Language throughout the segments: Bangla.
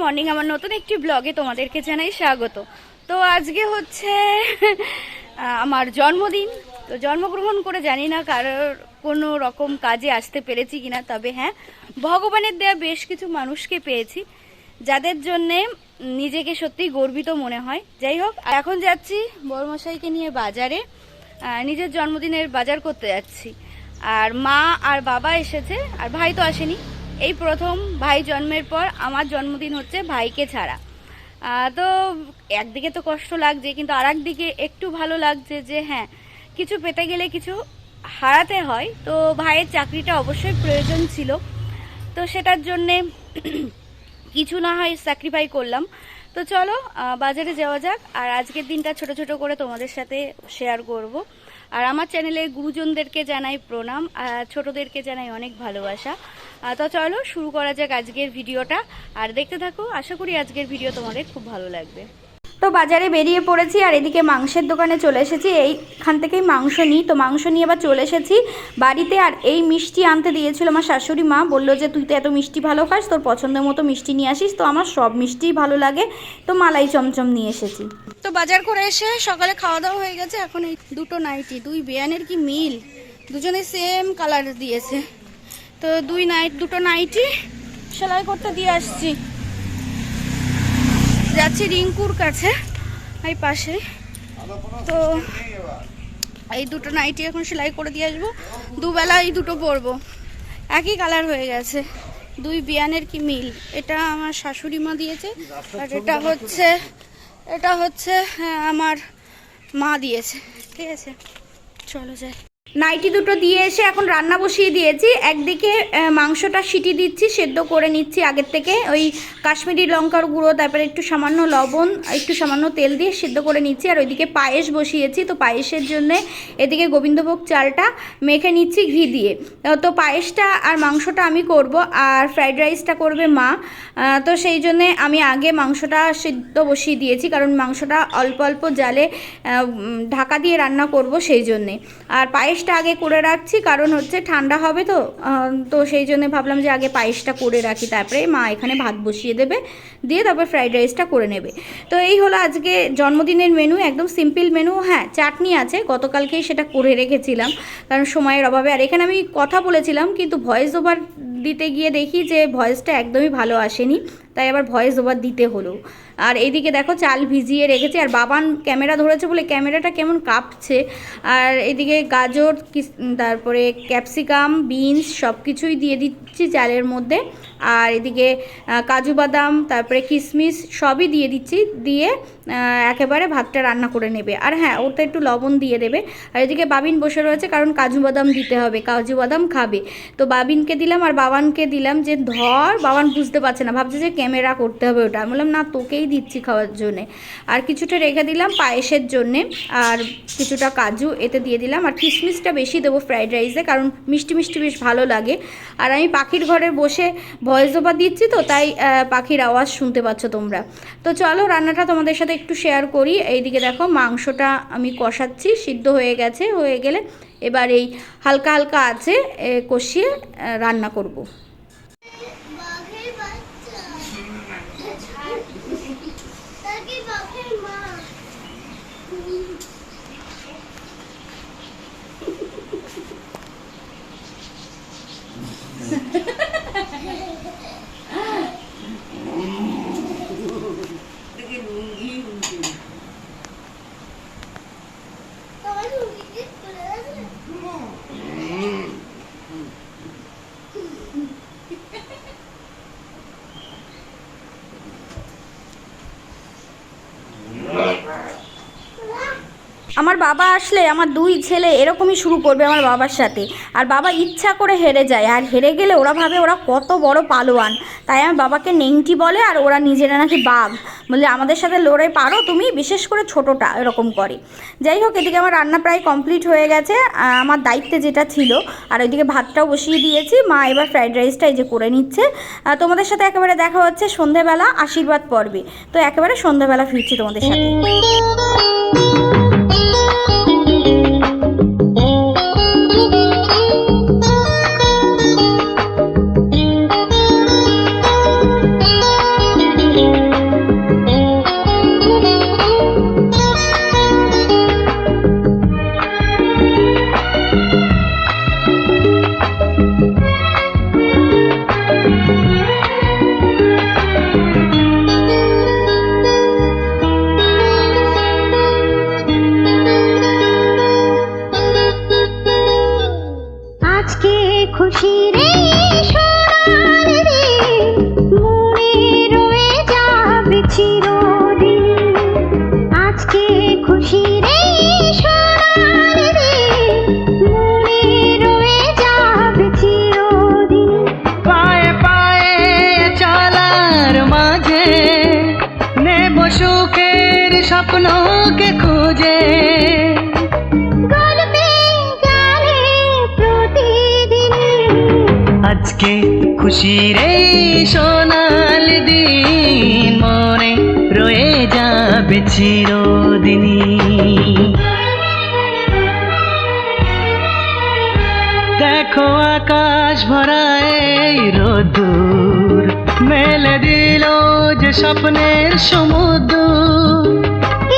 মর্নিং, আমার নতুন একটি ব্লগে তোমাদেরকে জানাই স্বাগত। তো আজকে হচ্ছে আমার জন্মদিন। তো জন্মগ্রহণ করে জানি না কারোর কোনো রকম কাজে আসতে পেরেছি কিনা, তবে হ্যাঁ, ভগবানের দেয়া বেশ কিছু মানুষকে পেয়েছি যাদের জন্যে নিজেকে সত্যি গর্বিত মনে হয়। যাই হোক, এখন যাচ্ছি বড়মশাইকে নিয়ে বাজারে, নিজের জন্মদিনের বাজার করতে যাচ্ছি। আর মা আর বাবা এসেছে, আর ভাই তো আসেনি। এই প্রথম ভাই জন্মের পর আমার জন্মদিন হচ্ছে ভাইকে ছাড়া। তো একদিকে তো কষ্ট লাগছে, কিন্তু আর একদিকে একটু ভালো লাগছে যে হ্যাঁ, কিছু পেতে গেলে কিছু হারাতে হয়। তো ভাইয়ের চাকরিটা অবশ্যই প্রয়োজন ছিল, তো সেটার জন্যে কিছু না হয় স্যাক্রিফাই করলাম। তো চলো বাজারে যাওয়া যাক, আর আজকের দিনটা ছোট ছোট করে তোমাদের সাথে শেয়ার করব। আর আমার চ্যানেলের গুরুজনদেরকে জানাই প্রণাম, আর ছোটদেরকে জানাই অনেক ভালোবাসা। তো চলো শুরু করা যাক আজকের ভিডিওটা, আর দেখতে থাকো। আশা করি আজকের ভিডিও তোমাদের খুব ভালো লাগবে। তো বাজারে বেরিয়ে পড়েছি, আর এদিকে মাংসের দোকানে চলে এসেছি। এইখান থেকেই মাংস নিই, তো মাংস নিয়ে আবার চলে এসেছি বাড়িতে। আর এই মিষ্টি আনতে দিয়েছিল আমার শাশুড়ি মা, বললো যে তুই তো এত মিষ্টি ভালো খাস, তোর পছন্দের মতো মিষ্টি নিয়ে আসিস। তো আমার সব মিষ্টিই ভালো লাগে, তো মালাই চমচম নিয়ে এসেছি। তো বাজার করে এসে সকালে খাওয়া দাওয়া হয়ে গেছে। এখন এই দুটো নাইটি, দুই বেয়ানের কি মিল, দুজনে সেম কালার দিয়েছে। তো দুটো নাইটি সেলাই করতে দিয়ে আসছি। যাচ্ছি রিঙ্কুর কাছে, এই পাশে। তো এই দুটো নাইটি এখন সেলাই করে দিয়ে আসবো। দুবেলা এই দুটো পরবো, একই কালার হয়ে গেছে। দুই বিয়ানের কি মিল। এটা আমার শাশুড়ি মা দিয়েছে, আর এটা হচ্ছে আমার মা দিয়েছে। ঠিক আছে, চলো যাই। নাইটি দুটো দিয়ে এসে এখন রান্না বসিয়ে দিয়েছি। একদিকে মাংসটা সিটি দিচ্ছি, সেদ্ধ করে নিচ্ছি আগের থেকে। ওই কাশ্মীরি লঙ্কার গুঁড়ো, তারপরে একটু সামান্য লবণ, একটু সামান্য তেল দিয়ে সিদ্ধ করে নিচ্ছি। আর ওইদিকে পায়েস বসিয়েছি। তো পায়েসের জন্যে এদিকে গোবিন্দভোগ চালটা মেখে নিচ্ছি ঘি দিয়ে। তো পায়েসটা আর মাংসটা আমি করব, আর ফ্রাইড রাইসটা করবে মা। তো সেই জন্যে আমি আগে মাংসটা সিদ্ধ বসিয়ে দিয়েছি, কারণ মাংসটা অল্প অল্প জালে ঢাকা দিয়ে রান্না করব সেই জন্যে। আর পায়েসটা আগে করে রাখছি, কারণ হচ্ছে ঠান্ডা হবে। তো সেই জন্য ভাবলাম যে আগে পায়েসটা করে রাখি, তারপরে মা এখানে ভাত বসিয়ে দেবে, দিয়ে তারপর ফ্রাইড রাইসটা করে নেবে। তো এই হলো আজকে জন্মদিনের মেনু, একদম সিম্পল মেনু। হ্যাঁ, চাটনি আছে, গতকালকেই সেটা করে রেখেছিলাম কারণ সময়ের অভাবে। আর এখানে আমি কথা বলেছিলাম, কিন্তু ভয়েস ওভার দিতে গিয়ে দেখি যে ভয়েসটা একদমই ভালো আসেনি, তাই আবার ভয়েস ওভার দিতে হলো। আর এইদিকে দেখো চাল ভিজিয়ে রেখেছি, আর বাবান ক্যামেরা ধরেছে বলে ক্যামেরাটা কেমন কাঁপছে। আর এদিকে গাজর, তারপরে ক্যাপসিকাম, বিনস সব কিছুই দিয়ে দিচ্ছি চালের মধ্যে। আর এদিকে কাজু বাদাম, তারপরে কিশমিশ সবই দিয়ে দিচ্ছি, দিয়ে একেবারে ভাতটা রান্না করে নেবে। আর হ্যাঁ, ওটা একটু লবণ দিয়ে দেবে। আর এদিকে বাবিন বসে রয়েছে, কারণ কাজু বাদাম দিতে হবে, কাজু বাদাম খাবে। তো বাবিনকে দিলাম আর বাবানকে দিলাম যে ধর। বাবান বুঝতে পারছে না, ভাবছে যে ক্যামেরা করতে হবে ওটা। আমি বললাম না, তোকেই দিচ্ছি খাওয়ার জন্যে। আর কিছুটা রেখে দিলাম পায়েসের জন্যে, আর কিছুটা কাজু এতে দিয়ে দিলাম। আর কিশমিশটা বেশি দেবো ফ্রাইড রাইসে, কারণ মিষ্টি মিষ্টি বেশ ভালো লাগে। আর আমি পাখির ঘরে বসে ভয়েস ওভার দিচ্ছি, তো তাই পাখির আওয়াজ শুনতে পাচ্ছ তোমরা। তো চলো রান্নাটা তোমাদের সাথে একটু শেয়ার করি। এইদিকে দেখো মাংসটা আমি কষাচ্ছি, সিদ্ধ হয়ে গেছে। হয়ে গেলে এবার এই হালকা হালকা আছে কষিয়ে রান্না করব। আমার বাবা আসলে আমার দুই ছেলে এরকমই শুরু করবে আমার বাবার সাথে। আর বাবা ইচ্ছা করে হেরে যায়, আর হেরে গেলে ওরা ভাবে ওরা কত বড় পালোয়ান। তাই আমার বাবাকে নেংটি বলে, আর ওরা নিজেরা নাকি বাঘ বলে আমাদের সাথে লড়ে পারো তুমি, বিশেষ করে ছোটোটা এরকম করে। যাই হোক, এদিকে আমার রান্না প্রায় কমপ্লিট হয়ে গেছে, আমার দায়িত্বে যেটা ছিল। আর ওইদিকে ভাতটাও বসিয়ে দিয়েছি। মা এবার ফ্রাইড রাইসটা এই যে করে নিচ্ছে। তোমাদের সাথে একেবারে দেখা হচ্ছে সন্ধেবেলা আশীর্বাদ পর্বে। তো একেবারে সন্ধেবেলা ফিরছি তোমাদের সাথে। স্বপ্নকে খুঁজে গল্পে গানে প্রতিদিন আজকে খুশির এই সোনালি দিন মনে রয়ে যাবে চিরদিনই। দেখো আকাশ ভরা এই রোদ্দুর মেলে দিল যে স্বপ্নের সমুদ্র।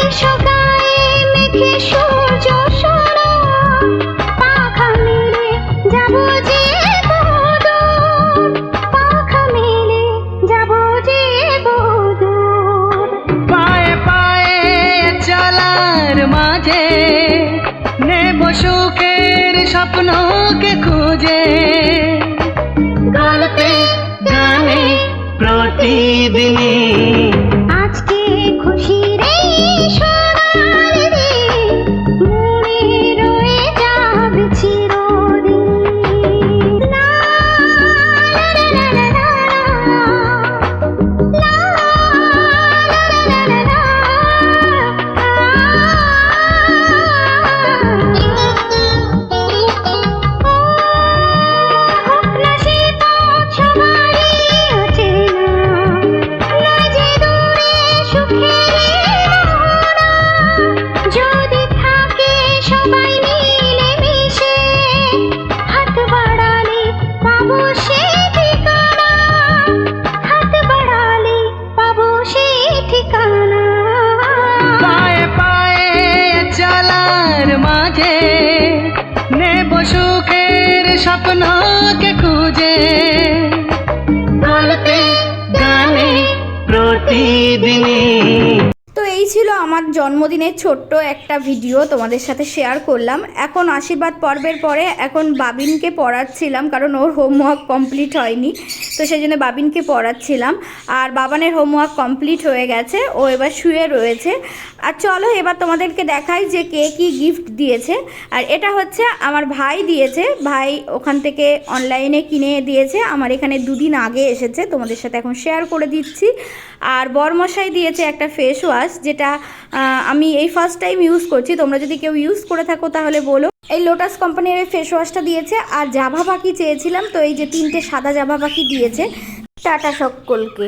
এসো গায়ে মেঘে সূর্য সোনা পাখা মেলে যাবো যে বহুদূর পাখা মেলে যাবো যে বহুদূর পায়ে পায়ে চলার মাঝে নেব সুখের স্বপ্নকে খুঁজে গল্পে গানে প্রতিদিনই আজকে খুশির এই সোনালি দিন মনে রয়ে যাবে চিরদিন। লা লা লা লা লা, লা লা লা লা হোক না সে পথ সবারই অচেনা, নয় যে দূরে সুখের মোহনা। যদি থাকে সবাই মিলে মিশে হাত বাড়ালে পাবো সে ঠিকানা, হাত বাড়ালে পাবো সে ঠিকানা। পায়ে পায়ে চলার মাঝে নেব সুখের স্বপ্নকে খুঁজে গল্পে গানে প্রতিদিনই। তো এই ছিল আমার জন্মদিনের ছোট্ট একটা ভিডিও তোমাদের সাথে শেয়ার করলাম। এখন আশীর্বাদ পর্বের পরে এখন বাবিনকে পড়াচ্ছিলাম, কারণ ওর হোমওয়ার্ক কমপ্লিট হয়নি, তো সেই জন্য বাবিনকে পড়াচ্ছিলাম। আর বাবানের হোমওয়ার্ক কমপ্লিট হয়ে গেছে, ও এবার শুয়ে রয়েছে। আর চলো এবার তোমাদেরকে দেখাই যে কে কী গিফট দিয়েছে। আর এটা হচ্ছে আমার ভাই দিয়েছে, ভাই ওখান থেকে অনলাইনে কিনে দিয়েছে, আমার এখানে দুদিন আগে এসেছে, তোমাদের সাথে এখন শেয়ার করে দিচ্ছি। আর বরমশাই দিয়েছে একটা ফেস ওয়াশ, যেটা আমি এই ফার্স্ট টাইম ইউজ করছি, তোমরা যদি কেউ ইউজ করে থাকো তাহলে বলো। এই লোটাস কোম্পানির এই ফেস ওয়াশটা দিয়েছে। আর জাভা পাখি চেয়েছিলাম, তো এই যে 3টে সাদা জাভা পাখি দিয়েছে। টাটা সকলকে।